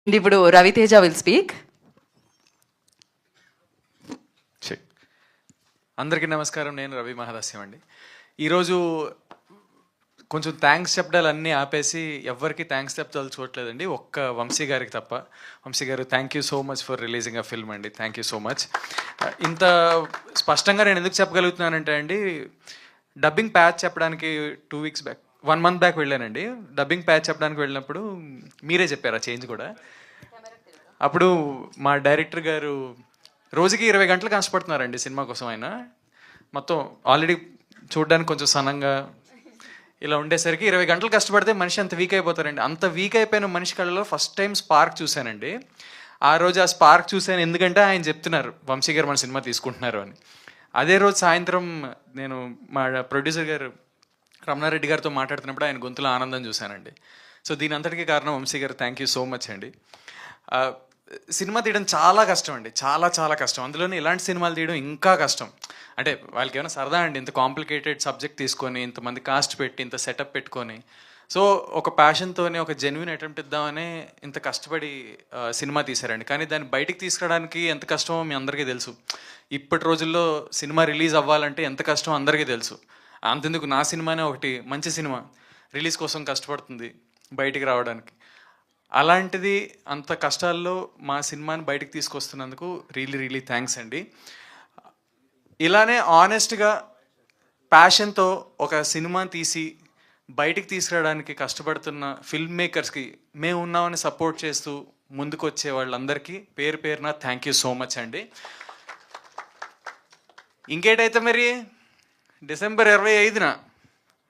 ఇప్పుడు Raviteja will speak. అందరికీ నమస్కారం. నేను రవి మహాదాస్యం అండి. ఈరోజు కొంచెం థ్యాంక్స్ చెప్పడాలు అన్నీ ఆపేసి ఎవరికి థ్యాంక్స్ చెప్పదలుచుకోవట్లేదండి, ఒక్క వంశీ గారికి తప్ప. వంశీ గారు, thank you so much for releasing a film అండి. Thank you so much. ఇంత స్పష్టంగా నేను ఎందుకు చెప్పగలుగుతున్నానంటే అండి, డబ్బింగ్ ప్యాచ్ చెప్పడానికి 2 weeks బ్యాక్, 1 month బ్యాక్ వెళ్ళానండి. డబ్బింగ్ ప్యాచ్ చెప్పడానికి వెళ్ళినప్పుడు మీరే చెప్పారు ఆ చేంజ్ కూడా. అప్పుడు మా డైరెక్టర్ గారు రోజుకి 20 గంటలు కష్టపడుతున్నారండి సినిమా కోసం. ఆయన మొత్తం ఆల్రెడీ చూడడానికి కొంచెం సన్నంగా ఇలా ఉండేసరికి 20 గంటలు కష్టపడితే మనిషి అంత వీక్ అయిపోతారండి. అంత వీక్ అయిపోయిన మనిషి కళ్ళలో ఫస్ట్ టైం స్పార్క్ చూశానండి. ఆ రోజు ఆ స్పార్క్ చూశాను ఎందుకంటే ఆయన చెప్తున్నారు వంశీ గారు మన సినిమా తీసుకుంటున్నారు అని. అదే రోజు సాయంత్రం నేను మా ప్రొడ్యూసర్ గారు రమణారెడ్డి గారితో మాట్లాడుతున్నప్పుడు ఆయన గొంతులో ఆనందం చూశానండి. సో దీని అంతటికీ కారణం వంశీ గారు. థ్యాంక్ యూ సో మచ్ అండి. సినిమా తీయడం చాలా కష్టం అండి, చాలా చాలా కష్టం. అందులోనే ఇలాంటి సినిమాలు తీయడం ఇంకా కష్టం. అంటే వాళ్ళకి ఏమైనా సరదా అండి, ఇంత కాంప్లికేటెడ్ సబ్జెక్ట్ తీసుకొని ఇంతమంది కాస్ట్ పెట్టి ఇంత సెటప్ పెట్టుకొని, సో ఒక ప్యాషన్తోనే ఒక జెన్యున్ అటెంప్ట్ ఇద్దామని ఇంత కష్టపడి సినిమా తీశారండి. కానీ దాన్ని బయటికి తీసుకురావడానికి ఎంత కష్టమో మీ అందరికీ తెలుసు. ఇప్పటి రోజుల్లో సినిమా రిలీజ్ అవ్వాలంటే ఎంత కష్టమో అందరికీ తెలుసు. అంతెందుకు, నా సినిమానే ఒకటి మంచి సినిమా రిలీజ్ కోసం కష్టపడుతుంది బయటికి రావడానికి. అలాంటిది అంత కష్టాల్లో మా సినిమాని బయటకు తీసుకొస్తున్నందుకు రియలీ థ్యాంక్స్ అండి. ఇలానే ఆనెస్ట్గా ప్యాషన్తో ఒక సినిమా తీసి బయటికి తీసుకురావడానికి కష్టపడుతున్న ఫిల్మ్ మేకర్స్కి మేము ఉన్నామని సపోర్ట్ చేస్తూ ముందుకు వచ్చే వాళ్ళందరికీ పేరు పేరున థ్యాంక్ యూ సో మచ్ అండి. ఇంకేటైతే మరి December 25న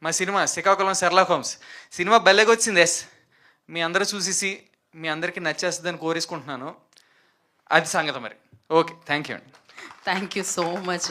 మా cinema Srikakulam Sherlock Holmes cinema భలేగొచ్చింది. ఎస్, మీ అందరూ చూసేసి మీ అందరికీ నచ్చేస్తుందని కోరేసుకుంటున్నాను. అది సంగతి మరి. ఓకే, థ్యాంక్ యూ అండి. Thank you so much.